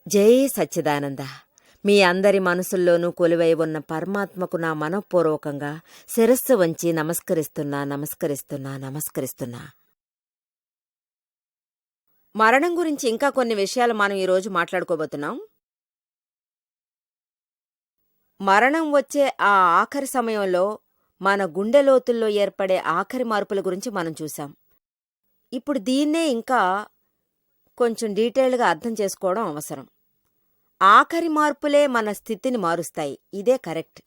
జై సచ్చిదానంద. మీ అందరి మనసుల్లోనూ కొలువై ఉన్న పరమాత్మకు నా మనఃపూర్వకంగా శిరస్సు వంచి నమస్కరిస్తున్నా. మరణం గురించి ఇంకా కొన్ని విషయాలు మనం ఈరోజు మాట్లాడుకోబోతున్నాం. మరణం వచ్చే ఆ ఆఖరి సమయంలో మన గుండె లోతుల్లో ఏర్పడే ఆఖరి మార్పుల గురించి మనం చూశాం. ఇప్పుడు దీన్నే ఇంకా కొంచెం డీటెయిల్డ్గా అర్థం చేసుకోవడం అవసరం. ఆఖరి మార్పులే మన స్థితిని మారుస్తాయి. ఇదే కరెక్ట్.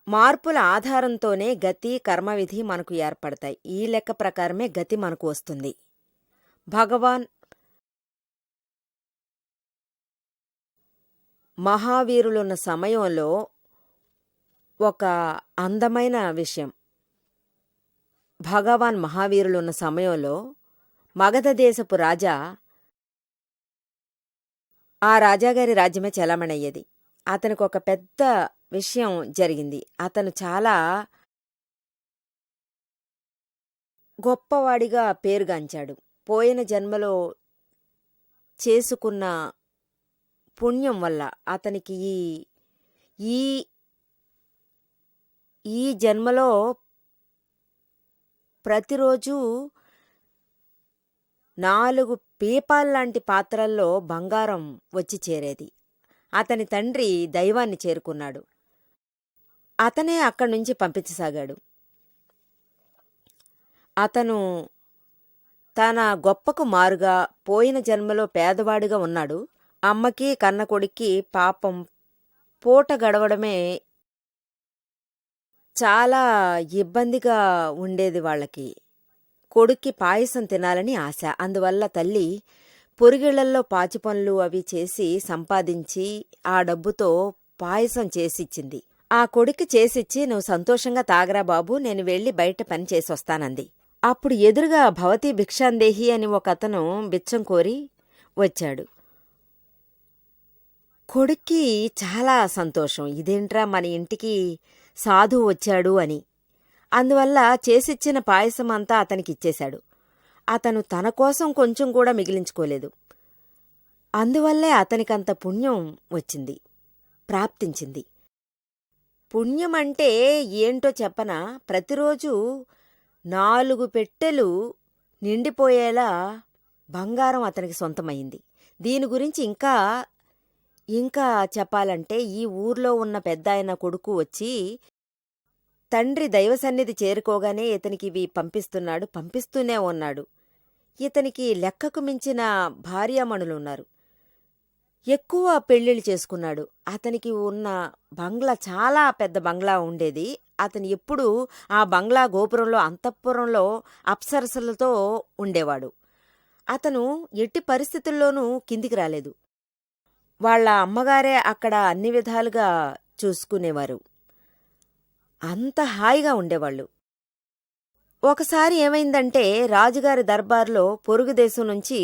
మార్పుల ఆధారంతోనే గతి, కర్మవిధి మనకు ఏర్పడతాయి. ఈ లెక్క ప్రకారమే గతి మనకు వస్తుంది. భగవాన్ మహావీరులున్న సమయంలో ఒక అందమైన విషయం. భగవాన్ మహావీరులున్న సమయంలో మగధ దేశపు రాజా, ఆ రాజాగారి రాజ్యమే చెలామణయ్యేది. అతనికి ఒక పెద్ద విషయం జరిగింది. అతను చాలా గొప్పవాడిగా పేరుగాంచాడు. పోయిన జన్మలో చేసుకున్న పుణ్యం వల్ల అతనికి ఈ ఈ జన్మలో ప్రతిరోజు 4 పీపాల్లాంటి పాత్రల్లో బంగారం వచ్చి చేరేది. అతని తండ్రి దైవాన్ని చేరుకున్నాడు. అతనే అక్కడ్నుంచి పంపించసాగాడు. అతను తన గొప్పకు మారుగా పోయిన జన్మలో పేదవాడిగా ఉన్నాడు. అమ్మకి కన్న కొడుక్కి పాపం పూట గడవడమే చాలా ఇబ్బందిగా ఉండేది వాళ్ళకి. కొడుక్కి పాయసం తినాలని ఆశ. అందువల్ల తల్లి పొరుగిళ్లల్లో పాచిపనులు అవి చేసి సంపాదించి ఆ డబ్బుతో పాయసం చేసిచ్చింది. ఆ కొడుక్కి చేసిచ్చి, నువ్వు సంతోషంగా తాగరా బాబూ, నేను వెళ్ళి బయట పని చేసొస్తానంది. అప్పుడు ఎదురుగా భవతి భిక్షాందేహి అని ఒక అతను బిచ్చం కోరి వచ్చాడు. కొడుక్కి చాలా సంతోషం, ఇదేంట్రా మన ఇంటికి సాధువు వచ్చాడు అని. అందువల్ల చేసిచ్చిన పాయసమంతా అతనికిచ్చేశాడు. అతను తన కోసం కొంచెం కూడా మిగిలించుకోలేదు. అందువల్లే అతనికంత పుణ్యం వచ్చింది, ప్రాప్తించింది. పుణ్యమంటే ఏంటో చెప్పనా? ప్రతిరోజు 4 పెట్టెలు నిండిపోయేలా బంగారం అతనికి సొంతమైంది. దీని గురించి ఇంకా చెప్పాలంటే, ఈ ఊర్లో ఉన్న పెద్దాయన కొడుకు వచ్చి తండ్రి దైవసన్నిధి చేరుకోగానే ఇతనికి ఇవి పంపిస్తూనే ఉన్నాడు. ఇతనికి లెక్కకు మించిన భార్యామణులున్నారు. ఎక్కువ పెళ్ళిళ్ళు చేసుకున్నాడు. అతనికి ఉన్న బంగ్లా చాలా పెద్ద బంగ్లా ఉండేది. అతను ఎప్పుడూ ఆ బంగ్లా గోపురంలో, అంతఃపురంలో అప్సరసలతో ఉండేవాడు. అతను ఎట్టి పరిస్థితుల్లోనూ కిందికి రాలేదు. వాళ్ళ అమ్మగారే అక్కడ అన్ని విధాలుగా చూసుకునేవారు. అంత హాయిగా ఉండేవాళ్ళు. ఒకసారి ఏమైందంటే, రాజుగారి దర్బార్లో పొరుగు దేశం నుంచి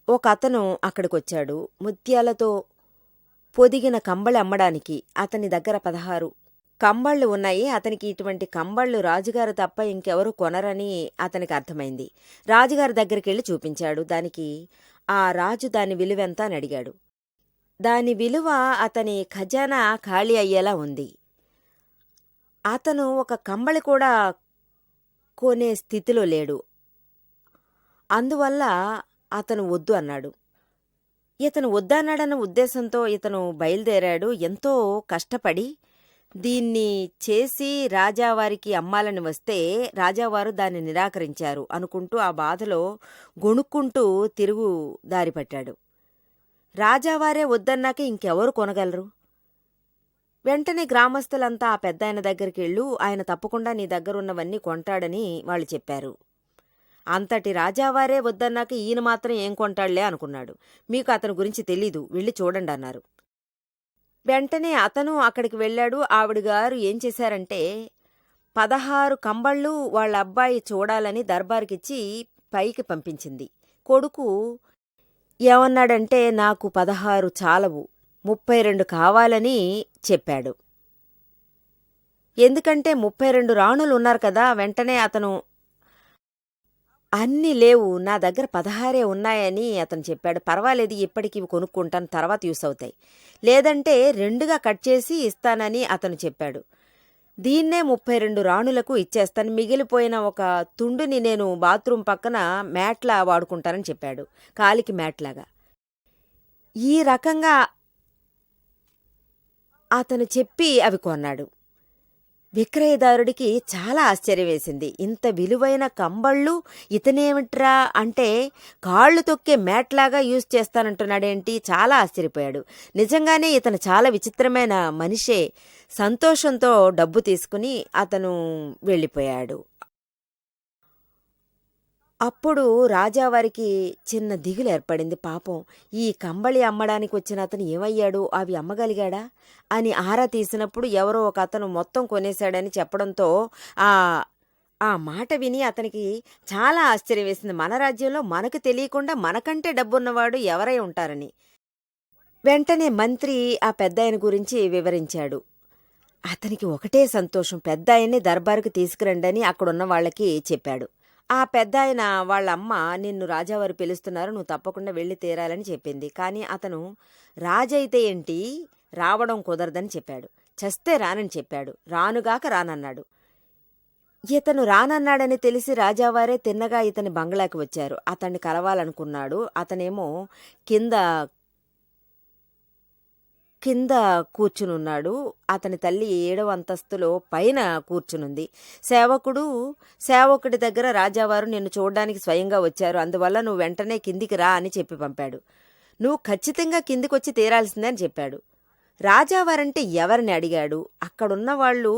ఒక అతను అక్కడికొచ్చాడు. ముత్యాలతో పొదిగిన కంబళి అమ్మడానికి. అతని దగ్గర 16 కంబళ్ళు ఉన్నాయి. అతనికి ఇటువంటి కంబళ్ళు రాజుగారు తప్ప ఇంకెవరూ కొనరని అతనికి అర్థమైంది. రాజుగారి దగ్గరికెళ్ళి చూపించాడు. దానికి ఆ రాజు దాని విలువెంత అని అడిగాడు. దాని విలువ అతని ఖజానా ఖాళీ అయ్యేలా ఉంది. అతను ఒక కంబళి కూడా కొనే స్థితిలో లేడు. అందువల్ల అతను వద్దు అన్నాడు. ఇతను వద్దన్నాడన్న ఉద్దేశంతో ఇతను బయలుదేరాడు. ఎంతో కష్టపడి దీన్ని చేసి రాజావారికి అమ్మాలని వస్తే రాజావారు దాన్ని నిరాకరించారు అనుకుంటూ ఆ బాధలో గొణుక్కుంటూ తిరుగు దారిపట్టాడు. రాజావారే వద్దన్నాక ఇంకెవరు కొనగలరు? వెంటనే గ్రామస్తులంతా ఆ పెద్దాయన దగ్గరికి వెళ్ళు, ఆయన తప్పకుండా నీ దగ్గరున్నవన్నీ కొంటాడని వాళ్ళు చెప్పారు. అంతటి రాజావారే వద్దన్నాక ఈయన మాత్రం ఏం కొంటాళ్లే అనుకున్నాడు. మీకు అతని గురించి తెలీదు, వెళ్ళి చూడండి అన్నారు. వెంటనే అతను అక్కడికి వెళ్ళాడు. ఆవిడగారు ఏం చేశారంటే, 16 కంబళ్ళు వాళ్ళ అబ్బాయి చూడాలని దర్బారుకిచ్చి పైకి పంపించింది. కొడుకు ఏమన్నాడంటే, నాకు 16 చాలవు, 32 కావాలని చెప్పాడు. ఎందుకంటే 32 రాణులు ఉన్నారు కదా. వెంటనే అతను అన్నీ లేవు, నా దగ్గర 16 ఉన్నాయని అతను చెప్పాడు. పర్వాలేదు, ఇప్పటికి ఇవి కొనుక్కుంటాను, తర్వాత యూస్ అవుతాయి. లేదంటే 2గా కట్ చేసి ఇస్తానని అతను చెప్పాడు. దీన్నే 32 రాణులకు ఇచ్చేస్తాను, మిగిలిపోయిన ఒక తుండుని నేను బాత్రూమ్ పక్కన మ్యాట్లా వాడుకుంటానని చెప్పాడు, కాలికి మ్యాట్లాగా. ఈ రకంగా అతను చెప్పి అవి కొన్నాడు. విక్రయదారుడికి చాలా ఆశ్చర్యం వేసింది. ఇంత విలువైన కంబళ్ళు ఇతనేమిట్రా అంటే కాళ్ళు తొక్కే మ్యాట్లాగా యూజ్ చేస్తానంటున్నాడేంటి, చాలా ఆశ్చర్యపోయాడు. నిజంగానే ఇతను చాలా విచిత్రమైన మనిషే. సంతోషంతో డబ్బు తీసుకుని అతను వెళ్ళిపోయాడు. అప్పుడు రాజావారికి చిన్న దిగులు ఏర్పడింది. పాపం, ఈ కంబళి అమ్మడానికి వచ్చిన అతను ఏమయ్యాడు, అవి అమ్మగలిగాడా అని ఆరా తీసినప్పుడు ఎవరో ఒక అతను మొత్తం కొనేశాడని చెప్పడంతో ఆ ఆ మాట విని అతనికి చాలా ఆశ్చర్యం వేసింది. మన రాజ్యంలో మనకు తెలియకుండా మనకంటే డబ్బున్నవాడు ఎవరై ఉంటారని. వెంటనే మంత్రి ఆ పెద్దాయన గురించి వివరించాడు. అతనికి ఒకటే సంతోషం, పెద్దాయన్ని దర్బారుకు తీసుకురండని అక్కడున్న వాళ్ళకి చెప్పాడు. ఆ పెద్దాయన వాళ్ళమ్మ, నిన్ను రాజావారు పిలుస్తున్నారు, నువ్వు తప్పకుండా వెళ్ళి తీరాలని చెప్పింది. కానీ అతను రాజైతే ఏంటి, రావడం కుదరదని చెప్పాడు. చస్తే రానని చెప్పాడు. రానుగాక రానన్నాడు. ఇతను రానన్నాడని తెలిసి రాజావారే తిన్నగా ఇతని బంగ్లాకి వచ్చారు. అతన్ని కలవాలనుకున్నాడు. అతనేమో కింద కింద కూర్చునున్నాడు. అతని తల్లి 7వ అంతస్తులో పైన కూర్చునుంది. సేవకుడి దగ్గర రాజావారు నిన్ను చూడ్డానికి స్వయంగా వచ్చారు, అందువల్ల నువ్వు వెంటనే కిందికి రా అని చెప్పి పంపాడు. నువ్వు ఖచ్చితంగా కిందికొచ్చి తీరాల్సిందే అని చెప్పాడు. రాజావారంటే ఎవరిని అడిగాడు. అక్కడున్న వాళ్ళు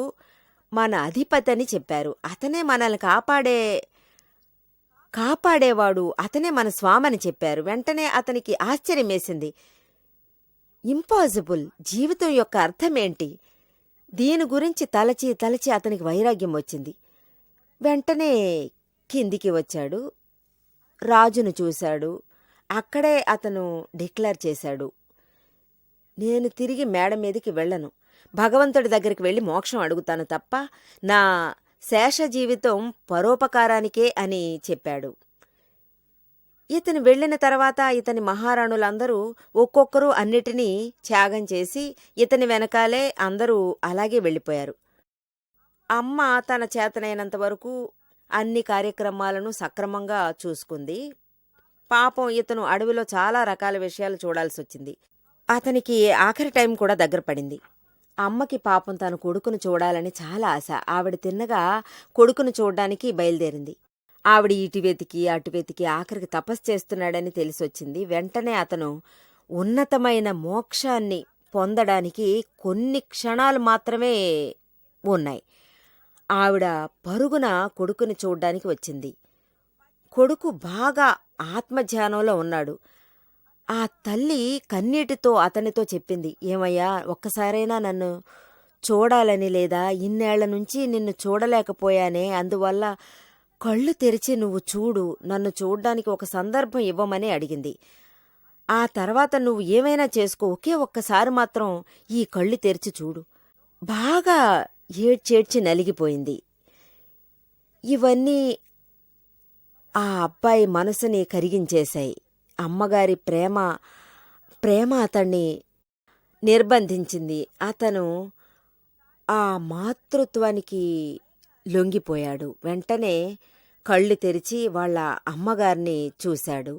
మన అధిపతి అని చెప్పారు. అతనే మనల్ని కాపాడేవాడు, అతనే మన స్వామని చెప్పారు. వెంటనే అతనికి ఆశ్చర్యం వేసింది. ఇంపాసిబుల్, జీవితం యొక్క అర్థమేంటి? దీని గురించి తలచి తలచి అతనికి వైరాగ్యం వచ్చింది. వెంటనే కిందికి వచ్చాడు. రాజును చూశాడు. అక్కడే అతను డిక్లేర్ చేశాడు, నేను తిరిగి మేడ మీదకి వెళ్ళను, భగవంతుడి దగ్గరికి వెళ్ళి మోక్షం అడుగుతాను తప్ప నా శేష జీవితం పరోపకారానికే అని చెప్పాడు. ఇతను వెళ్ళిన తర్వాత ఇతని మహారాణులందరూ ఒక్కొక్కరు అన్నిటినీ త్యాగం చేసి ఇతని వెనకాలే అందరూ అలాగే వెళ్ళిపోయారు. అమ్మ తన చేతనైనంత వరకు అన్ని కార్యక్రమాలను సక్రమంగా చూసుకుంది. పాపం, ఇతను అడవిలో చాలా రకాల విషయాలు చూడాల్సి వచ్చింది. అతనికి ఆఖరి టైం కూడా దగ్గర పడింది. అమ్మకి పాపం తన కొడుకును చూడాలని చాలా ఆశ. ఆవిడ తిన్నగా కొడుకును చూడ్డానికి బయలుదేరింది. ఆవిడ ఇటు వెతికి అటు వెతికి ఆఖరికి తపస్సు చేస్తున్నాడని తెలిసొచ్చింది. వెంటనే అతను ఉన్నతమైన మోక్షాన్ని పొందడానికి కొన్ని క్షణాలు మాత్రమే ఉన్నాయి. ఆవిడ పరుగున కొడుకుని చూడ్డానికి వచ్చింది. కొడుకు బాగా ఆత్మధ్యానంలో ఉన్నాడు. ఆ తల్లి కన్నీటితో అతనితో చెప్పింది, ఏమయ్యా, ఒక్కసారైనా నన్ను చూడాలని లేదా, ఇన్నేళ్ల నుంచి నిన్ను చూడలేకపోయానే, అందువల్ల కళ్ళు తెరిచి నువ్వు చూడు, నన్ను చూడ్డానికి ఒక సందర్భం ఇవ్వమని అడిగింది. ఆ తర్వాత నువ్వు ఏమైనా చేసుకో, ఒకే ఒక్కసారి మాత్రం ఈ కళ్ళు తెరిచి చూడు. బాగా ఏడ్చేడ్చి నలిగిపోయింది. ఇవన్నీ ఆ అబ్బాయి మనసుని కరిగించేశాయి. అమ్మగారి ప్రేమ అతన్ని నిర్బంధించింది. అతను ఆ మాతృత్వానికి లొంగిపోయాడు. వెంటనే కళ్ళు తెరిచి వాళ్ళ అమ్మగారిని చూశాడు.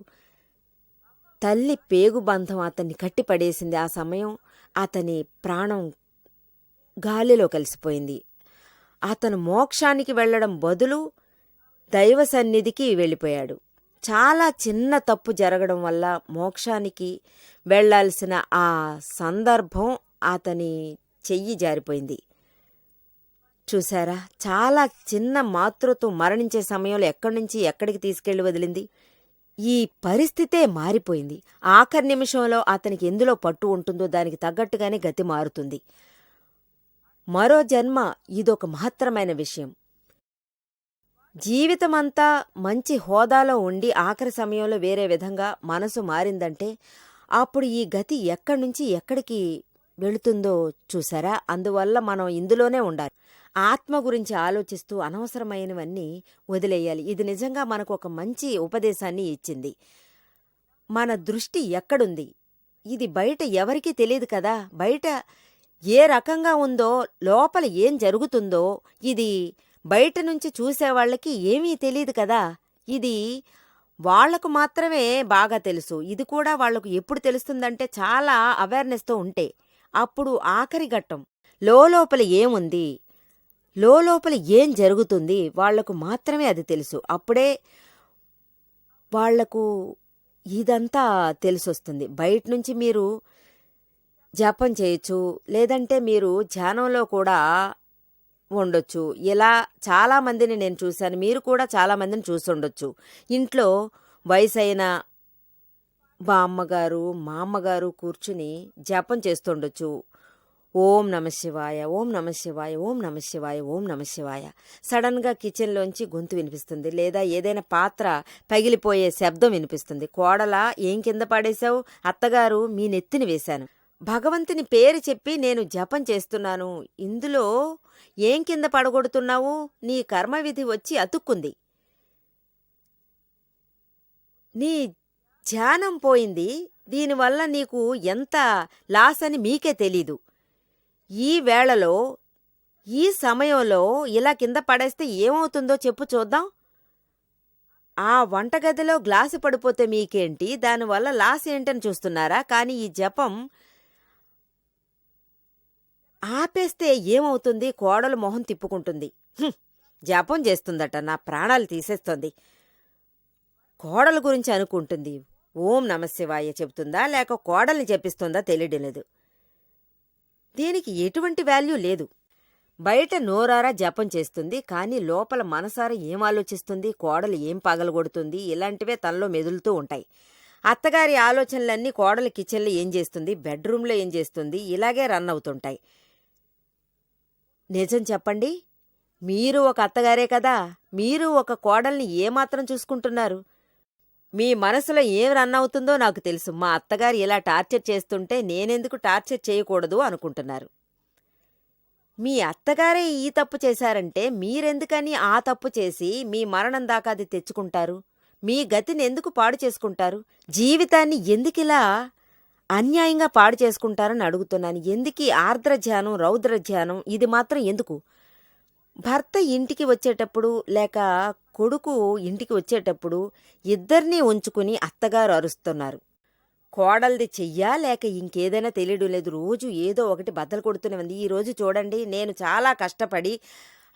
తల్లి పేగుబంధం అతన్ని కట్టిపడేసింది. ఆ సమయం అతని ప్రాణం గాలిలో కలిసిపోయింది. అతను మోక్షానికి వెళ్లడం బదులు దైవ సన్నిధికి వెళ్ళిపోయాడు. చాలా చిన్న తప్పు జరగడం వల్ల మోక్షానికి వెళ్లాల్సిన ఆ సందర్భం అతని చెయ్యి జారిపోయింది. చూశారా, చాలా చిన్న మాతృత్వం మరణించే సమయంలో ఎక్కడి నుంచి ఎక్కడికి తీసుకెళ్లి వదిలింది. ఈ పరిస్థితే మారిపోయింది. ఆఖరి నిమిషంలో అతనికి ఎందులో పట్టు ఉంటుందో దానికి తగ్గట్టుగానే గతి మారుతుంది. మరో జన్మ ఇదొక మహత్తరమైన విషయం. జీవితమంతా మంచి హోదాలో ఉండి ఆఖరి సమయంలో వేరే విధంగా మనసు మారిందంటే అప్పుడు ఈ గతి ఎక్కడి నుంచి ఎక్కడికి వెళుతుందో చూసారా. అందువల్ల మనం ఇందులోనే ఉండాలి. ఆత్మ గురించి ఆలోచిస్తూ అనవసరమైనవన్నీ వదిలేయాలి. ఇది నిజంగా మనకు ఒక మంచి ఉపదేశాన్ని ఇచ్చింది. మన దృష్టి ఎక్కడుంది? ఇది బయట ఎవరికీ తెలీదు కదా! బయట ఏ రకంగా ఉందో, లోపల ఏం జరుగుతుందో ఇది బయట నుంచి చూసేవాళ్ళకి ఏమీ తెలీదు కదా! ఇది వాళ్లకు మాత్రమే బాగా తెలుసు. ఇది కూడా వాళ్లకు ఎప్పుడు తెలుస్తుందంటే చాలా అవేర్‌నెస్‌తో ఉంటే. అప్పుడు ఆఖరి ఘట్టం లోలోపల ఏముంది? లోలోపల ఏం జరుగుతుంది? వాళ్లకు మాత్రమే అది తెలుసు. అప్పుడే వాళ్లకు ఇదంతా తెలిసొస్తుంది. బయటనుంచి మీరు జపం చేయొచ్చు, లేదంటే మీరు ధ్యానంలో కూడా ఉండొచ్చు. ఇలా చాలామందిని నేను చూశాను. మీరు కూడా చాలామందిని చూసుండొచ్చు. ఇంట్లో వయసైన బామ్మగారు, మా అమ్మగారు కూర్చుని జపం చేస్తుండొచ్చు. ఓం నమఃశివాయ, ఓం నమఃశివాయ, ఓం నమఃశివాయ, ఓం నమఃశివాయ. సడన్గా కిచెన్లోంచి గొంతు వినిపిస్తుంది, లేదా ఏదైనా పాత్ర పగిలిపోయే శబ్దం వినిపిస్తుంది. కోడలా ఏం కింద పడేశావు? అత్తగారు మీ నెత్తిన వేశాను. భగవంతుని పేరు చెప్పి నేను జపం చేస్తున్నాను. ఇందులో ఏం కింద పడగొడుతున్నావు? నీ కర్మవిధి వచ్చి అతుక్కుంది. నీ ధ్యానం పోయింది. దీనివల్ల నీకు ఎంత లాస్ అని మీకే తెలీదు. ఈ వేళలో, ఈ సమయంలో ఇలా కింద పడేస్తే ఏమవుతుందో చెప్పు చూద్దాం. ఆ వంటగదిలో గ్లాసు పడిపోతే మీకేంటి? దానివల్ల లాస్ ఏంటని చూస్తున్నారా? కానీ ఈ జపం ఆపేస్తే ఏమవుతుంది? కోడలు మొహం తిప్పుకుంటుంది. జపం చేస్తుందట, నా ప్రాణాలు తీసేస్తోంది. కోడల గురించి అనుకుంటుంది. ఓం నమఃశివాయ చెబుతుందా లేక కోడల్ని చెప్పిస్తుందా తెలియడం లేదు. దీనికి ఎటువంటి వాల్యూ లేదు. బయట నోరారా జపం చేస్తుంది, కానీ లోపల మనసారా ఏం ఆలోచిస్తుంది? కోడలు ఏం పగలగొడుతుంది? ఇలాంటివే తనలో మెదులుతూ ఉంటాయి. అత్తగారి ఆలోచనలన్నీ కోడలు కిచెన్లో ఏం చేస్తుంది, బెడ్రూమ్లో ఏం చేస్తుంది, ఇలాగే రన్ అవుతుంటాయి. నిజం చెప్పండి, మీరు ఒక అత్తగారే కదా, మీరు ఒక కోడల్ని ఏమాత్రం చూసుకుంటున్నారు? మీ మనసులో ఏం రన్ అవుతుందో నాకు తెలుసు. మా అత్తగారు ఇలా టార్చర్ చేస్తుంటే నేనెందుకు టార్చర్ చేయకూడదు అనుకుంటున్నారు. మీ అత్తగారే ఈ తప్పు చేశారంటే మీరెందుకని ఆ తప్పు చేసి మీ మరణం దాకా అది తెచ్చుకుంటారు? మీ గతిని ఎందుకు పాడు చేసుకుంటారు? జీవితాన్ని ఎందుకిలా అన్యాయంగా పాడు చేసుకుంటారని అడుగుతున్నాను. ఎందుకీ ఆర్ద్రధ్యానం, రౌద్రధ్యానం? ఇది మాత్రం ఎందుకు? భర్త ఇంటికి వచ్చేటప్పుడు లేక కొడుకు ఇంటికి వచ్చేటప్పుడు ఇద్దరినీ ఉంచుకుని అత్తగారు అరుస్తున్నారు. కోడల్ది చెయ్యా లేక ఇంకేదైనా తెలియడం లేదు. రోజు ఏదో ఒకటి బద్దలు కొడుతూనే ఉంది. ఈరోజు చూడండి, నేను చాలా కష్టపడి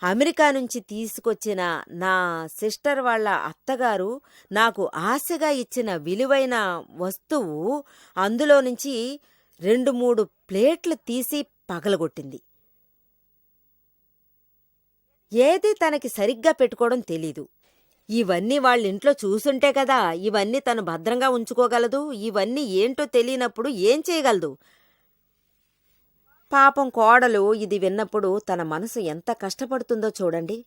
అమెరికా నుంచి తీసుకొచ్చిన నా సిస్టర్ వాళ్ళ అత్తగారు నాకు ఆశగా ఇచ్చిన విలువైన వస్తువు అందులో నుంచి 2-3 ప్లేట్లు తీసి పగలగొట్టింది. ఏది తనకి సరిగ్గా పెట్టుకోవడం తెలీదు. ఇవన్నీ వాళ్ళింట్లో చూసుంటే కదా ఇవన్నీ తను భద్రంగా ఉంచుకోగలదు. ఇవన్నీ ఏంటో తెలియనప్పుడు ఏం చేయగలదు? పాపం కోడలు ఇది విన్నప్పుడు తన మనసు ఎంత కష్టపడుతుందో చూడండి.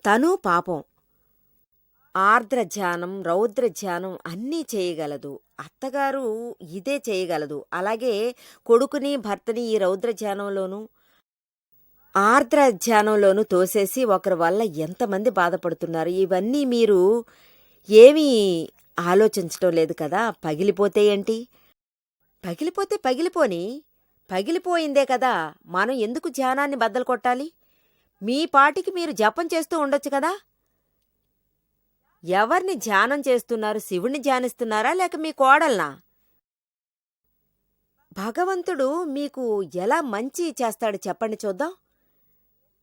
తను పాపం ఆర్ద్రధ్యానం, రౌద్రధ్యానం అన్నీ చేయగలదు. అత్తగారు ఇదే చేయగలదు. అలాగే కొడుకుని, భర్తని ఈ రౌద్రధ్యానంలోనూ ఆర్ద్రధ్యానంలోనూ తోసేసి ఒకరి వల్ల ఎంతమంది బాధపడుతున్నారు. ఇవన్నీ మీరు ఏమీ ఆలోచించటం లేదు కదా. పగిలిపోతే ఏంటి? పగిలిపోతే పగిలిపోని, పగిలిపోయిందే కదా. మనం ఎందుకు ధ్యానాన్ని బద్దలు కొట్టాలి? మీ పాటికి మీరు జపం చేస్తూ ఉండొచ్చు కదా. ఎవరిని ధ్యానం చేస్తున్నారు? శివుణ్ణి ధ్యానిస్తున్నారా లేక మీ కోడల్నా? భగవంతుడు మీకు ఎలా మంచి చేస్తాడు చెప్పండి చూద్దాం.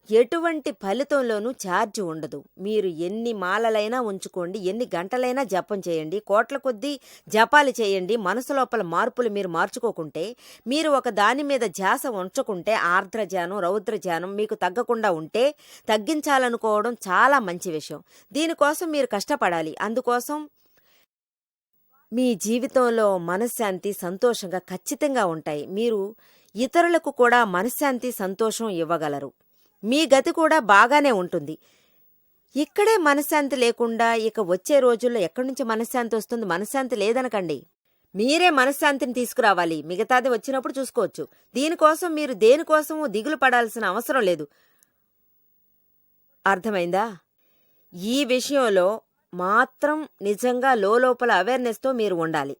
ఎటువంటి ఫలితంలోనూ ఛార్జ్ ఉండదు. మీరు ఎన్ని మాలలైనా ఉంచుకోండి, ఎన్ని గంటలైనా జపం చేయండి, కోట్ల కొద్దీ జపాలు చేయండి. మనసు లోపల మార్పులు మీరు మార్చుకోకుంటే, మీరు ఒక దాని మీద ధ్యాస ఉంచకుంటే, ఆర్ద్రధ్యానం, రౌద్రధ్యానం మీకు తగ్గకుండా ఉంటే, తగ్గించాలనుకోవడం చాలా మంచి విషయం. దీనికోసం మీరు కష్టపడాలి. అందుకోసం మీ జీవితంలో మనశ్శాంతి, సంతోషంగా ఖచ్చితంగా ఉంటాయి. మీరు ఇతరులకు కూడా మనశ్శాంతి, సంతోషం ఇవ్వగలరు. మీ గతి కూడా బాగానే ఉంటుంది. ఇక్కడే మనశ్శాంతి లేకుండా ఇక వచ్చే రోజుల్లో ఎక్కడి నుంచి మనశ్శాంతి వస్తుంది? మనశ్శాంతి లేదనకండి. మీరే మనశ్శాంతిని తీసుకురావాలి. మిగతాది వచ్చినప్పుడు చూసుకోవచ్చు. దీనికోసం మీరు దేనికోసమూ దిగులు పడాల్సిన అవసరం లేదు. అర్థమైందా? ఈ విషయంలో మాత్రం నిజంగా లోలోపల అవేర్‌నెస్‌తో మీరు ఉండాలి.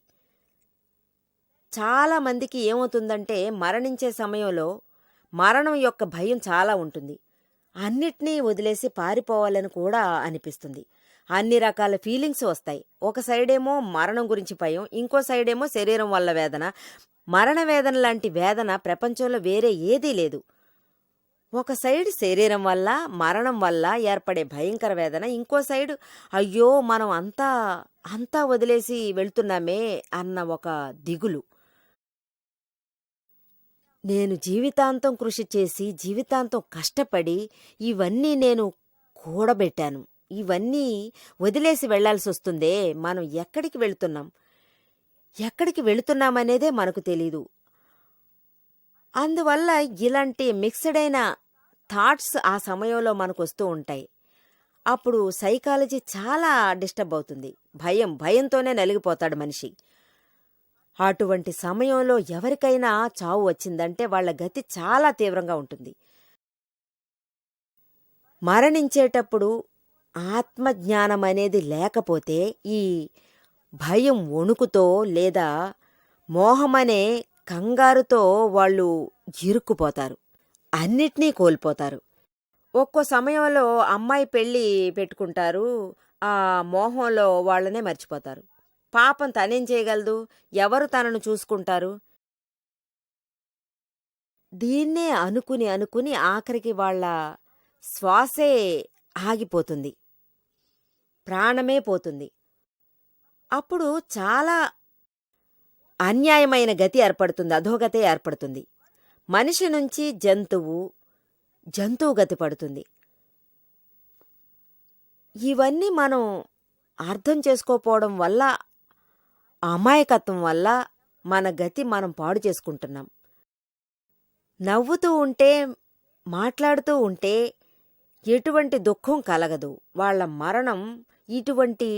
చాలా మందికి ఏమవుతుందంటే మరణించే సమయంలో మరణం యొక్క భయం చాలా ఉంటుంది. అన్నిటినీ వదిలేసి పారిపోవాలని కూడా అనిపిస్తుంది. అన్ని రకాల ఫీలింగ్స్ వస్తాయి. ఒక సైడేమో మరణం గురించి భయం, ఇంకో సైడేమో శరీరం వల్ల వేదన. మరణ వేదన లాంటి వేదన ప్రపంచంలో వేరే ఏదీ లేదు. ఒక సైడ్ శరీరం వల్ల, మరణం వల్ల ఏర్పడే భయంకర వేదన, ఇంకో సైడు అయ్యో మనం అంతా వదిలేసి వెళ్తున్నామే అన్న ఒక దిగులు. నేను జీవితాంతం కృషి చేసి, జీవితాంతం కష్టపడి, ఇవన్నీ నేను కూడబెట్టాను. ఇవన్నీ వదిలేసి వెళ్లాల్సొస్తుందే. మనం ఎక్కడికి వెళుతున్నాం? ఎక్కడికి వెళుతున్నామనేదే మనకు తెలీదు. అందువల్ల ఇలాంటి మిక్స్డ్ అయిన థాట్స్ ఆ సమయంలో మనకొస్తూ ఉంటాయి. అప్పుడు సైకాలజీ చాలా డిస్టర్బ్ అవుతుంది. భయంతోనే నలిగిపోతాడు మనిషి. అటువంటి సమయంలో ఎవరికైనా చావు వచ్చిందంటే వాళ్ళ గతి చాలా తీవ్రంగా ఉంటుంది. మరణించేటప్పుడు ఆత్మజ్ఞానం అనేది లేకపోతే ఈ భయం వణుకుతో లేదా మోహమనే కంగారుతో వాళ్ళు ఇరుక్కుపోతారు. అన్నిటినీ కోల్పోతారు. ఒక్కో సమయంలో అమ్మాయి పెళ్ళి పెట్టుకుంటారు. ఆ మోహంలో వాళ్ళనే మర్చిపోతారు. పాపం తనేం చేయగలదు? ఎవరు తనను చూసుకుంటారు? దీన్నే అనుకుని ఆఖరికి వాళ్ళ శ్వాసే ఆగిపోతుంది. ప్రాణమే పోతుంది. అప్పుడు చాలా అన్యాయమైన గతి ఏర్పడుతుంది. అధోగతే ఏర్పడుతుంది. మనిషి నుంచి జంతువు గతి పడుతుంది. ఇవన్నీ మనం అర్థం చేసుకోపోవడం వల్ల, అమాయకత్వం వల్ల మన గతి మనం పాడు చేసుకుంటున్నాం. నవ్వుతూ ఉంటే, మాట్లాడుతూ ఉంటే ఎటువంటి దుఃఖం కలగదు. వాళ్ళ మరణం ఇటువంటి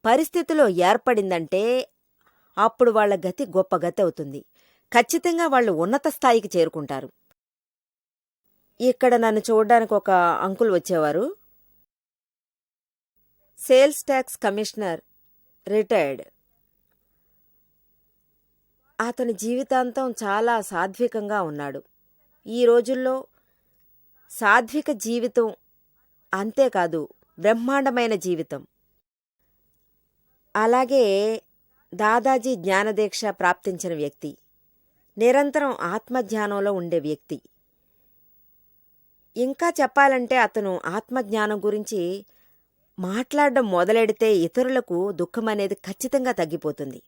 పరిస్థితిలో ఏర్పడిందంటే అప్పుడు వాళ్ళ గతి గొప్ప గతి అవుతుంది. ఖచ్చితంగా వాళ్ళు ఉన్నత స్థాయికి చేరుకుంటారు. ఇక్కడ నన్ను చూడ్డానికి ఒక అంకుల్ వచ్చేవారు. Sales tax commissioner, retired. అతని జీవితాంతం చాలా సాత్వికంగా ఉన్నాడు. ఈ రోజుల్లో సాత్విక జీవితం అంతేకాదు బ్రహ్మాండమైన జీవితం. అలాగే దాదాజీ జ్ఞానదీక్ష ప్రాప్తించిన వ్యక్తి, నిరంతరం ఆత్మజ్ఞానంలో ఉండే వ్యక్తి. ఇంకా చెప్పాలంటే అతను ఆత్మజ్ఞానం గురించి మాట్లాడడం మొదలెడితే ఇతరులకు దుఃఖమనేది ఖచ్చితంగా తగ్గిపోతుంది.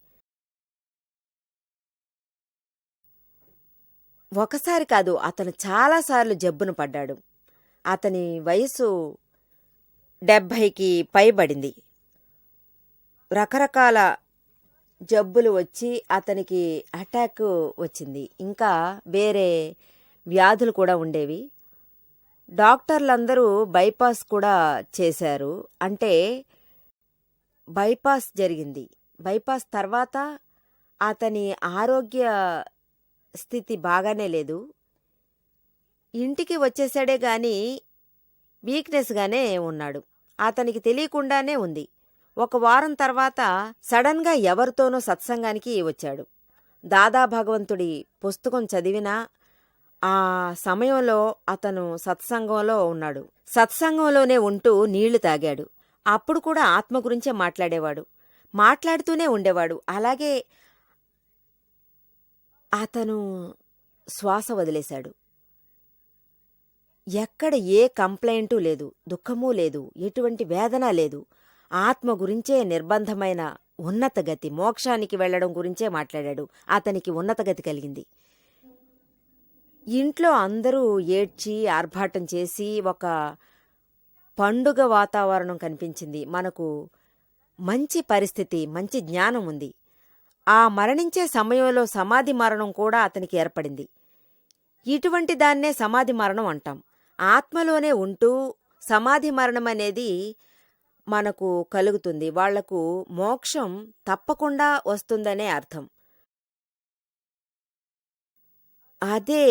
ఒకసారి కాదు, అతను చాలాసార్లు జబ్బును పడ్డాడు. అతని వయసు 70కి పైబడింది. రకరకాల జబ్బులు వచ్చి అతనికి అటాక్ వచ్చింది. ఇంకా వేరే వ్యాధులు కూడా ఉండేవి. డాక్టర్లందరూ బైపాస్ కూడా చేశారు. అంటే బైపాస్ జరిగింది. బైపాస్ తర్వాత అతని ఆరోగ్య స్థితి బాగానే లేదు. ఇంటికి వచ్చేసాడే గాని వీక్నెస్గానే ఉన్నాడు. అతనికి తెలియకుండానే ఉంది. ఒక వారం తర్వాత సడన్గా ఎవరితోనో సత్సంగానికి వచ్చాడు. దాదా భగవంతుడి పుస్తకం చదివినా ఆ సమయంలో అతను సత్సంగంలో ఉన్నాడు. సత్సంగంలోనే ఉంటూ నీళ్లు తాగాడు. అప్పుడు కూడా ఆత్మ గురించే మాట్లాడేవాడు. మాట్లాడుతూనే ఉండేవాడు. అలాగే అతను శ్వాస వదిలేశాడు. ఎక్కడ ఏ కంప్లైంటు లేదు, దుఃఖమూ లేదు, ఎటువంటి వేదన లేదు. ఆత్మ గురించే నిర్బంధమైన ఉన్నత గతి, మోక్షానికి వెళ్లడం గురించే మాట్లాడాడు. అతనికి ఉన్నత గతి కలిగింది. ఇంట్లో అందరూ ఏడ్చి ఆర్భాటం చేసి ఒక పండుగ వాతావరణం కనిపించింది. మనకు మంచి పరిస్థితి, మంచి జ్ఞానం ఉంది. ఆ మరణించే సమయంలో సమాధి మరణం కూడా అతనికి ఏర్పడింది. ఇటువంటి దాన్నే సమాధి మరణం అంటాం. ఆత్మలోనే ఉంటూ సమాధి మరణం అనేది మనకు కలుగుతుంది. వాళ్లకు మోక్షం తప్పకుండా వస్తుందనే అర్థం. అదే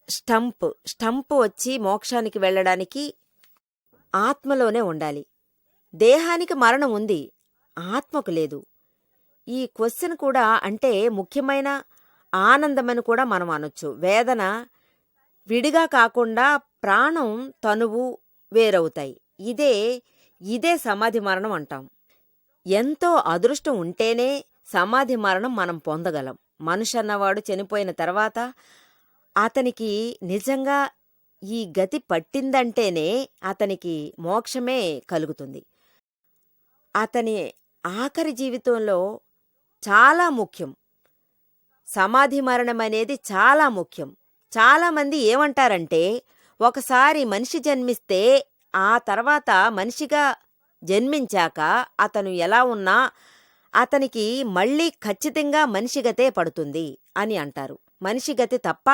స్టంప్ వచ్చి మోక్షానికి వెళ్ళడానికి ఆత్మలోనే ఉండాలి. దేహానికి మరణం ఉంది, ఆత్మకు లేదు. ఈ క్వశ్చన్ కూడా అంటే ముఖ్యమైన ఆనందమని కూడా మనం అనొచ్చు. వేదన విడిగా కాకుండా ప్రాణం తనువు వేరవుతాయి. ఇదే సమాధి మరణం అంటాం. ఎంతో అదృష్టం ఉంటేనే సమాధి మరణం మనం పొందగలం. మనిషి అన్నవాడు చనిపోయిన తర్వాత అతనికి నిజంగా ఈ గతి పట్టిందంటేనే అతనికి మోక్షమే కలుగుతుంది. అతని ఆఖరి జీవితంలో చాలా ముఖ్యం. సమాధి మరణం అనేది చాలా ముఖ్యం. చాలామంది ఏమంటారంటే, ఒకసారి మనిషి జన్మిస్తే ఆ తర్వాత మనిషిగా జన్మించాక అతను ఎలా ఉన్నా అతనికి మళ్ళీ ఖచ్చితంగా మనిషి గతే పడుతుంది అని అంటారు. మనిషి గతి తప్ప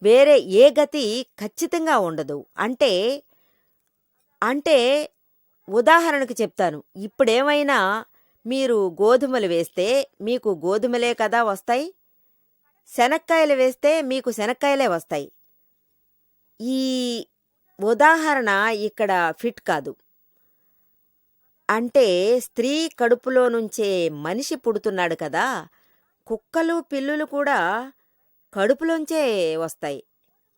వేరే ఏ గతి ఖచ్చితంగా ఉండదు. అంటే ఉదాహరణకు చెప్తాను. ఇప్పుడేమైనా మీరు గోధుమలు వేస్తే మీకు గోధుమలే కదా వస్తాయి, శనక్కాయలు వేస్తే మీకు శనక్కాయలే వస్తాయి. ఈ ఉదాహరణ ఇక్కడ ఫిట్ కాదు. అంటే స్త్రీ కడుపులో నుంచే మనిషి పుడుతున్నాడు కదా, కుక్కలు పిల్లులు కూడా కడుపులోంచే వస్తాయి.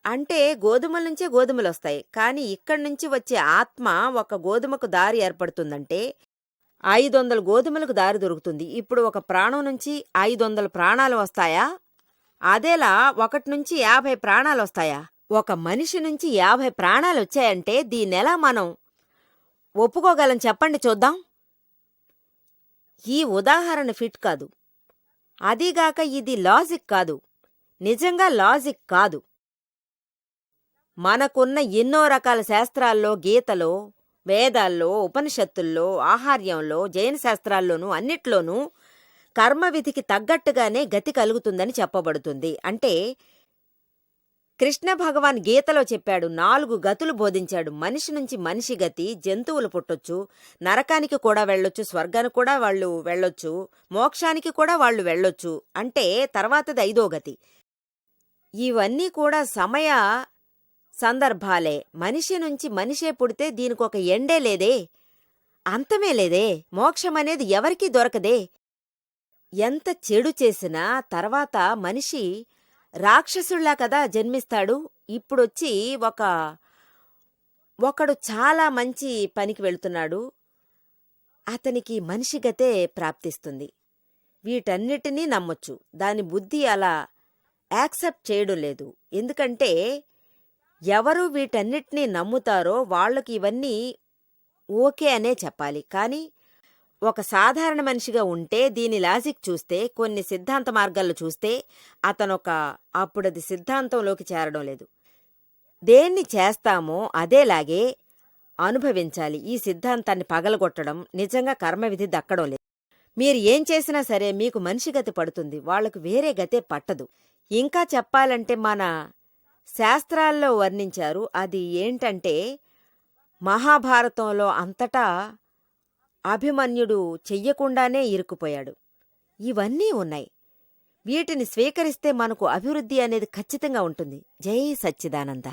అంటే గోధుమల నుంచే గోధుమలు వస్తాయి. కానీ ఇక్కడి నుంచి వచ్చే ఆత్మ ఒక గోధుమకు దారి ఏర్పడుతుందంటే 500 గోధుమలకు దారి దొరుకుతుంది. ఇప్పుడు ఒక ప్రాణం నుంచి 500 ప్రాణాలు వస్తాయా? అదేలా 1 నుంచి 50 ప్రాణాలు వస్తాయా? ఒక మనిషి నుంచి 50 ప్రాణాలు వచ్చాయంటే దీన్నెలా మనం ఒప్పుకోగలం చెప్పండి చూద్దాం. ఈ ఉదాహరణ ఫిట్ కాదు. అదీగాక ఇది లాజిక్ కాదు, నిజంగా లాజిక్ కాదు. మనకున్న ఎన్నో రకాల శాస్త్రాల్లో, గీతలో, వేదాల్లో, ఉపనిషత్తుల్లో, ఆహార్యంలో, జైన శాస్త్రాల్లోనూ అన్నిట్లోనూ కర్మవిధికి తగ్గట్టుగానే గతి కలుగుతుందని చెప్పబడుతుంది. అంటే కృష్ణ భగవాన్ గీతలో చెప్పాడు, 4 గతులు బోధించాడు. మనిషి నుంచి మనిషి గతి, జంతువులు పుట్టొచ్చు, నరకానికి కూడా వెళ్ళొచ్చు, స్వర్గానికి కూడా వాళ్ళు వెళ్ళొచ్చు, మోక్షానికి కూడా వాళ్ళు వెళ్ళొచ్చు. అంటే తర్వాతది 5వ గతి. ఇవన్నీ కూడా సమయ సందర్భాలే. మనిషి నుంచి మనిషే పుడితే దీనికొక ఎండే లేదే, అంతమే లేదే. మోక్షమనేది ఎవరికీ దొరకదే. ఎంత చెడు చేసినా తర్వాత మనిషి రాక్షసుళ్లా కదా జన్మిస్తాడు. ఇప్పుడొచ్చి ఒకడు చాలా మంచి పనికి వెళుతున్నాడు, అతనికి మనిషి గతే ప్రాప్తిస్తుంది. వీటన్నిటినీ నమ్మొచ్చు. దాని బుద్ధి అలా యాక్సెప్ట్ చేయడం లేదు. ఎందుకంటే ఎవరు వీటన్నిటినీ నమ్ముతారో వాళ్ళకి ఇవన్నీ ఓకే అనే చెప్పాలి. కానీ ఒక సాధారణ మనిషిగా ఉంటే దీని లాజిక్ చూస్తే, కొన్ని సిద్ధాంత మార్గాల్లో చూస్తే అప్పుడది సిద్ధాంతంలోకి చేరడం లేదు. దేన్ని చేస్తామో అదేలాగే అనుభవించాలి. ఈ సిద్ధాంతాన్ని పగలగొట్టడం, నిజంగా కర్మవిధి దక్కడం లేదు. మీరు ఏం చేసినా సరే మీకు మనిషి గతి పడుతుంది, వాళ్లకు వేరే గతే పట్టదు. ఇంకా చెప్పాలంటే మన శాస్త్రాల్లో వర్ణించారు. అది ఏంటంటే మహాభారతంలో అంతటా అభిమన్యుడు చెయ్యకుండానే ఇరుక్కుపోయాడు. ఇవన్నీ ఉన్నాయి. వీటిని స్వీకరిస్తే మనకు అభివృద్ధి అనేది ఖచ్చితంగా ఉంటుంది. జై సచ్చిదానంద.